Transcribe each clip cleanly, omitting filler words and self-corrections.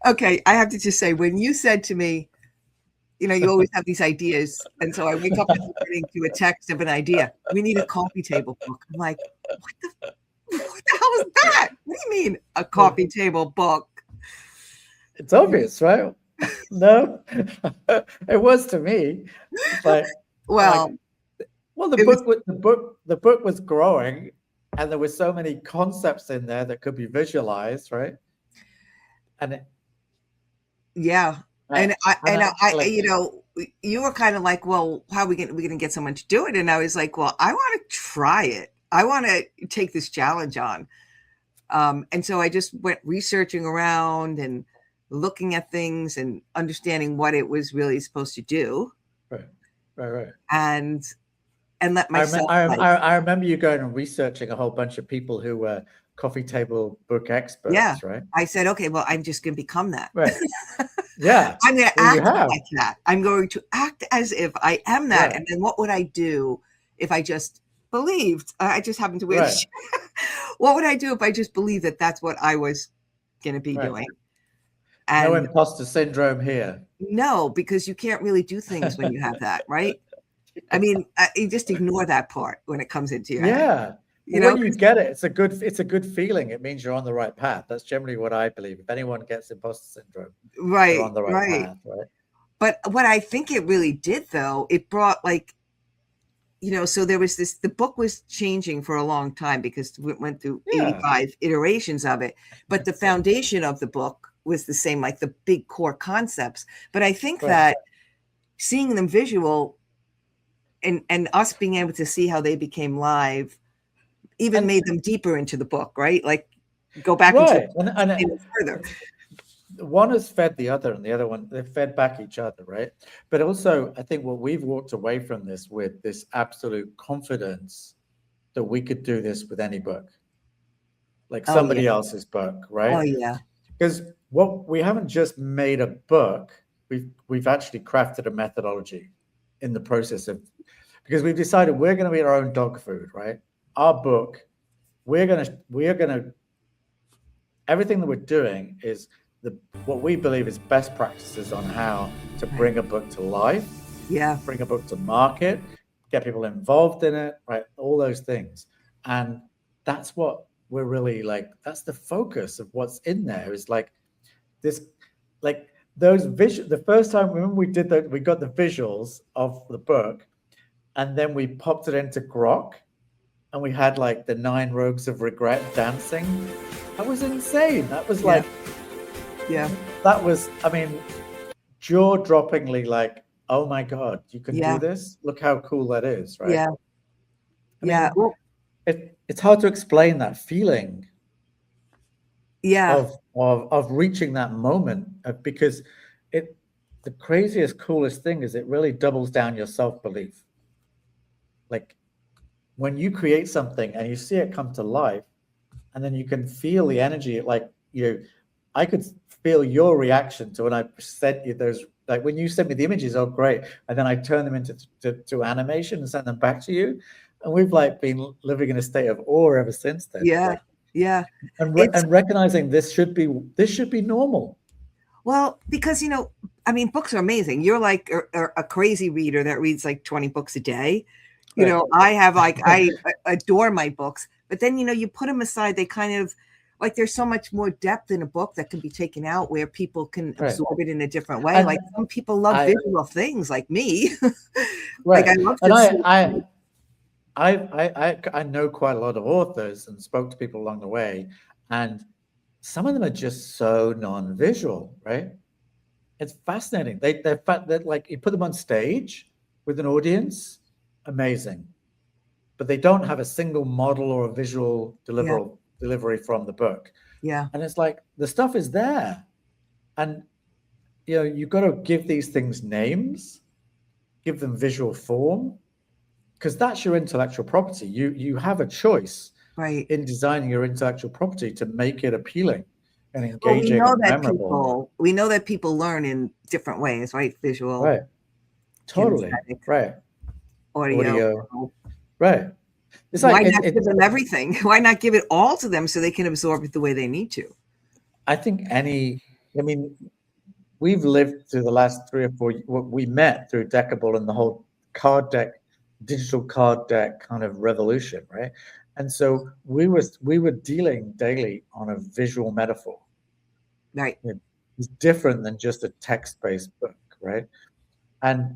Okay, I have to just say, when you said to me, you always have these ideas. And so I wake up in the morning to a text of an idea. We need a coffee table book. I'm like, what the hell is that? What do you mean a coffee table book? It's obvious, right? No, it was to me. It's like, Well, the book was growing, and there were so many concepts in there that could be visualized, right? And yeah. I, And I like, you were kind of like, well, how are we going to get someone to do it? And I was like, well, I want to try it. I want to take this challenge on. And so I just went researching around and looking at things and understanding what it was really supposed to do. right. And let myself. I remember you going and researching a whole bunch of people who were coffee table book experts, right? I said, okay, well, I'm just going to become that. Right. Yeah. I'm going to act like that. I'm going to act as if I am that. Right. And then what would I do if I just believed? I just happened to wish. Right. What would I do if I just believed that that's what I was going to be doing? And no imposter syndrome here. No, because you can't really do things when you have that, right? I mean, you just ignore that part when it comes into your head. When you get it, it's a good feeling. It means you're on the right path. That's generally what I believe. If anyone gets imposter syndrome, they're on the right path, right? But what I think it really did, though, it brought so there was the book was changing for a long time because we went through 85 iterations of it. But the foundation of the book was the same, like the big core concepts. But I think that seeing them visual and us being able to see how they became live even made them deeper into the book, right? Like go back and further. One has fed the other, and the other one, they fed back each other, right? But also, I think what we've walked away from this with this absolute confidence that we could do this with any book, like somebody else's book, right? Oh yeah. Because we haven't just made a book, we've actually crafted a methodology in the process of, because we've decided we're going to be our own dog food, right? Our book, we're gonna everything that we're doing is what we believe is best practices on how to bring a book to life, bring a book to market, get people involved in it, right? All those things. And that's what we're really like, that's the focus of what's in there, is like this, like those the first time, remember we did that, we got the visuals of the book and then we popped it into Grok and we had like the 9 Rogues of Regret dancing. That was insane. That was like, that was, I mean, jaw-droppingly like, oh my God, you can do this? Look how cool that is, right? I mean, well, it's hard to explain that feeling yeah, of reaching that moment, because the craziest, coolest thing is it really doubles down your self-belief. Like when you create something and you see it come to life, and then you can feel the energy, like, you know, I could feel your reaction to when I sent you those, like when you sent me the images, oh great, and then I turn them into to animation and send them back to you, and we've like been living in a state of awe ever since then. And recognizing this should be normal. Well, because, you know, I mean, books are amazing. You're like a crazy reader that reads like 20 books a day. You know, I have like, I adore my books, but then, you know, you put them aside, they kind of like, there's so much more depth in a book that can be taken out where people can absorb it in a different way. And like some people love visual things like me. Like I love to I know quite a lot of authors and spoke to people along the way, and some of them are just so non-visual, right? It's fascinating. They're like, you put them on stage with an audience, amazing, but they don't have a single model or a visual delivery from the book. And it's like the stuff is there, and you know, you've got to give these things names, give them visual form, because that's your intellectual property. You have a choice in designing your intellectual property to make it appealing and engaging and memorable. We know that people learn in different ways, right? Visual, right? Totally, kinesthetic, right. Audio, right. It's like, why not give them everything? Why not give it all to them so they can absorb it the way they need to? I think any I mean, we've lived through the last 3 or 4. We met through Deckable and the whole card deck, digital card deck kind of revolution, right? And so we were dealing daily on a visual metaphor. Right. It's different than just a text-based book, right? And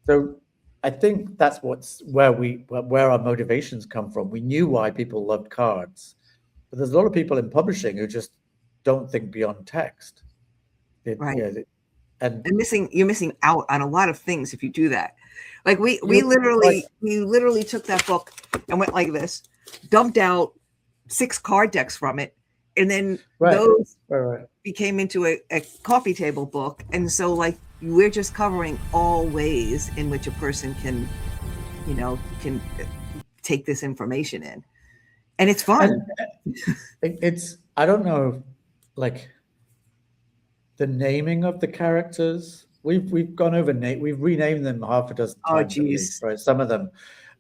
so I think that's where our motivations come from. We knew why people loved cards, but there's a lot of people in publishing who just don't think beyond text. Right. And You're missing out on a lot of things if you do that. Like we right. literally took that book and went like this, dumped out 6 card decks from it, and then those became into a coffee table book. And so like we're just covering all ways in which a person can take this information in, and it's fun. And I don't know, like the naming of the characters. We've gone over we've renamed them half a dozen times at least, right? Some of them,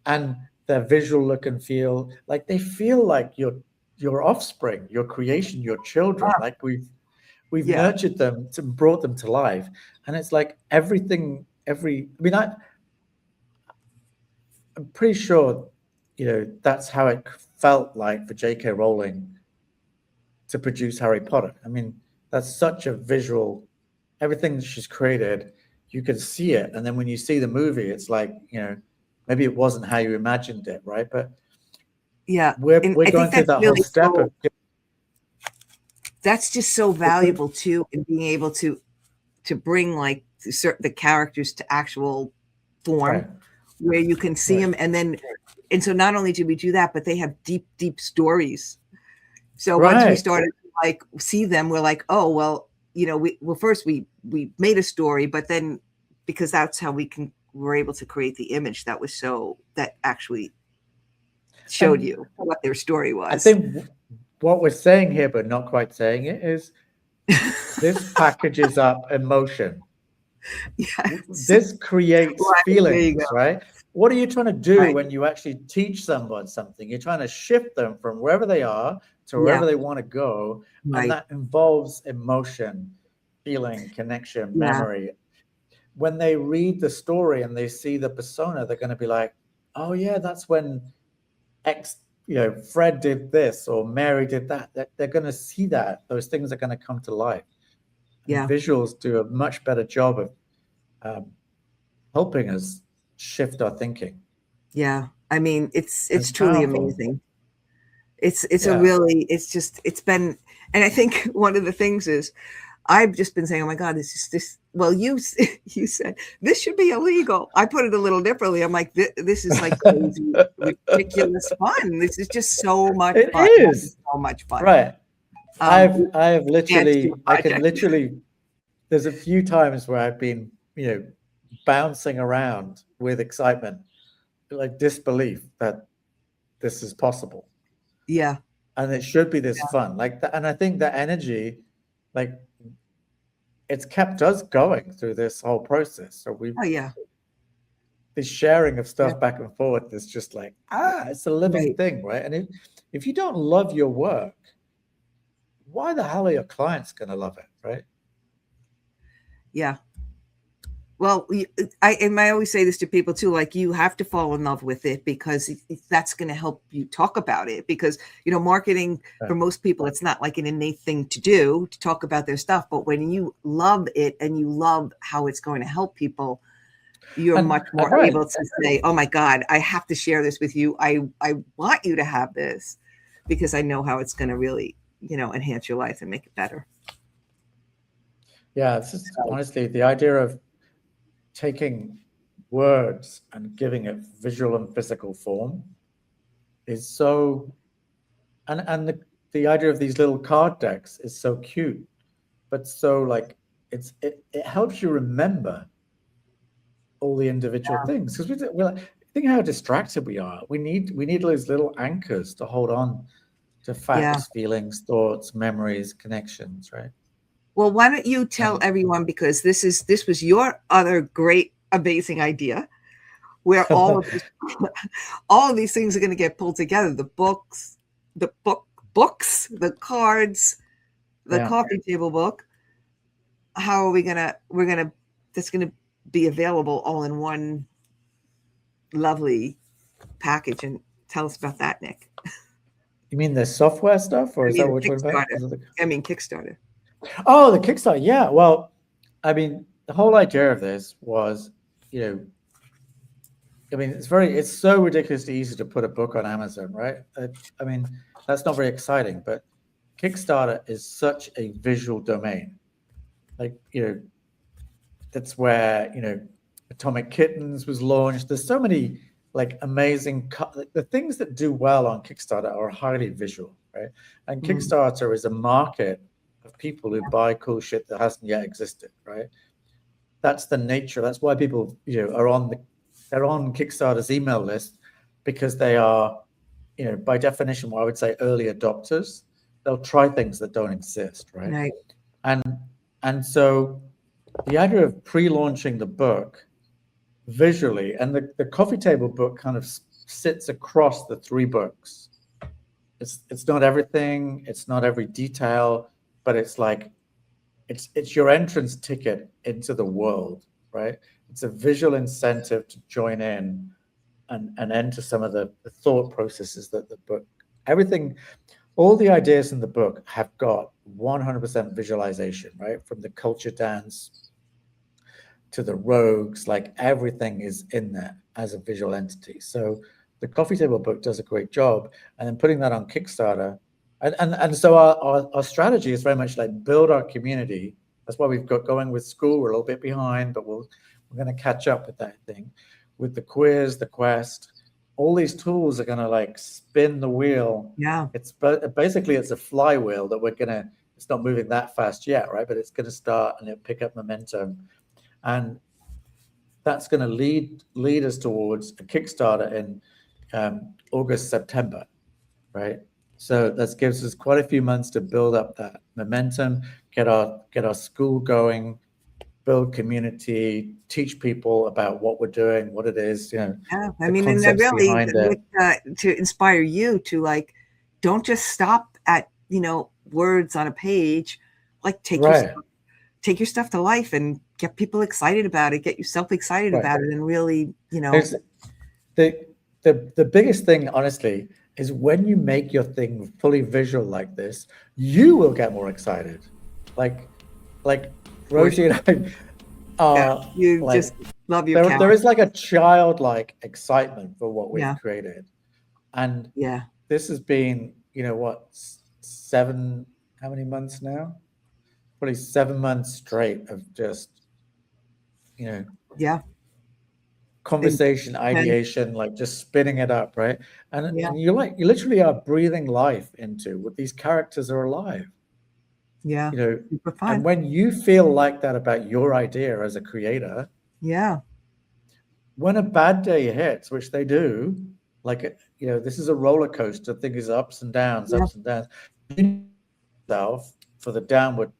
and their visual look and feel, like they feel like your offspring, your creation, your children. Like we've nurtured them to brought them to life, and it's like everything. I mean, I'm pretty sure, that's how it felt like for J.K. Rowling to produce Harry Potter. I mean, that's such a visual. Everything that she's created, you can see it, and then when you see the movie, it's like, maybe it wasn't how you imagined it, right? But we're going through that whole step of. That's just so valuable too, in being able to bring like the characters to actual form, where you can see them, and so not only did we do that, but they have deep stories. So once we started to like see them, we're like, oh well, first we made a story, but then because that's how we're able to create the image that actually showed you what their story was. I think what we're saying here, but not quite saying it, is this packages up emotion. Yes. This creates feelings, right? What are you trying to do when you actually teach someone something? You're trying to shift them from wherever they are to wherever they want to go. And that involves emotion, feeling, connection, memory. When they read the story and they see the persona, they're going to be like, oh yeah, that's when Fred did this or Mary did that. They're going to see that. Those things are going to come to life. And visuals do a much better job of helping us shift our thinking. Yeah. I mean, it's truly amazing. It's been, and I think one of the things is I've just been saying, oh my God, well, you said this should be illegal. I put it a little differently. I'm like, this is like crazy, ridiculous fun. This is just so much fun. It is so much fun. Right. I can literally, there's a few times where I've been, bouncing around with excitement, like disbelief that this is possible. Yeah. And it should be this fun. Like that. And I think that energy, like, it's kept us going through this whole process. So this sharing of stuff back and forth is just like, it's a living thing, right? And if you don't love your work, why the hell are your clients going to love it, right? Yeah. Well, I always say this to people too, like you have to fall in love with it because that's going to help you talk about it, because, marketing for most people, it's not like an innate thing to do, to talk about their stuff. But when you love it and you love how it's going to help people, you're much more able to say, oh my God, I have to share this with you. I want you to have this because I know how it's going to really, enhance your life and make it better. Yeah. It's just honestly the idea of taking words and giving it visual and physical form is so, and the idea of these little card decks is so cute, but so like it helps you remember all the individual things, because think how distracted we are. We need those little anchors to hold on to facts, feelings, thoughts, memories, connections, right? Well, why don't you tell everyone, because this was your other great, amazing idea, where all of these things are going to get pulled together: the books, the cards, the coffee table book, how are we gonna, that's gonna be available all in one lovely package. And tell us about that, Nick. You mean the software stuff, or I is that mean, what you're talking about? Kickstarter. I mean, Kickstarter. Oh, the Kickstarter. Yeah. Well, I mean, the whole idea of this was, you know, I mean, it's so ridiculously easy to put a book on Amazon, right? I mean, that's not very exciting, but Kickstarter is such a visual domain. Like, you know, that's where, you know, Atomic Kittens was launched. There's so many like amazing, the things that do well on Kickstarter are highly visual, right? And Kickstarter is a market of people who buy cool shit that hasn't yet existed, right? That's the nature. That's why people, you know, they're on Kickstarter's email list, because they are, you know, by definition, what I would say early adopters. They'll try things that don't exist, right? Right. And so the idea of pre-launching the book visually, and the coffee table book kind of sits across the three books. It's not everything, it's not every detail, but it's like it's your entrance ticket into the world, right? It's a visual incentive to join in and enter some of the thought processes that the book, everything, all the ideas in the book have got 100% visualization, right? From the culture dance to the rogues, like everything is in there as a visual entity. So the coffee table book does a great job, and then putting that on Kickstarter. And so our strategy is very much like build our community. That's why we've got going with school. We're a little bit behind, but we're going to catch up with that thing, with the quiz, the quest. All these tools are going to like spin the wheel. Yeah. It's basically it's a flywheel that it's not moving that fast yet, right? But it's going to start and it'll pick up momentum, and that's going to lead us towards a Kickstarter in August, September, right? So that gives us quite a few months to build up that momentum, get our school going, build community, teach people about what we're doing, what it is, you know. Yeah, I mean, and really to inspire you to like, don't just stop at, you know, words on a page. Like take your stuff to life and get people excited about it. Get yourself excited about it, and really, you know. The biggest thing, honestly, is when you make your thing fully visual like this, you will get more excited. Like Rosie and I you like, just love your there is like a childlike excitement for what we've created. And this has been, you know, what, how many months now? Probably 7 months straight of just, you know, conversation, ideation, like just spinning it up, right? And you literally are breathing life into what these characters are alive. Yeah. You know, and when you feel like that about your idea as a creator, when a bad day hits, which they do, like, you know, this is a roller coaster, thing is ups and downs, you need yourself for the downward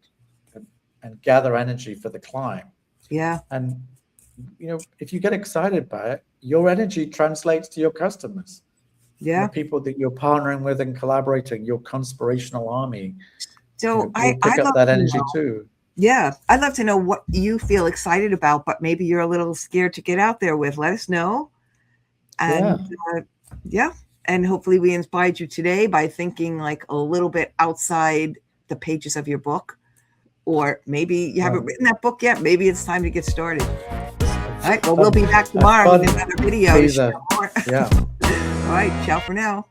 and gather energy for the climb. And you know, if you get excited by it, your energy translates to your customers. The people that you're partnering with and collaborating, your conspirational army. So you know, pick up that energy too. Yeah, I'd love to know what you feel excited about, but maybe you're a little scared to get out there with. Let us know. And and hopefully we inspired you today by thinking like a little bit outside the pages of your book. Or maybe you haven't written that book yet. Maybe it's time to get started. All right. Well, we'll be back tomorrow with another video. Yeah. All right. Ciao for now.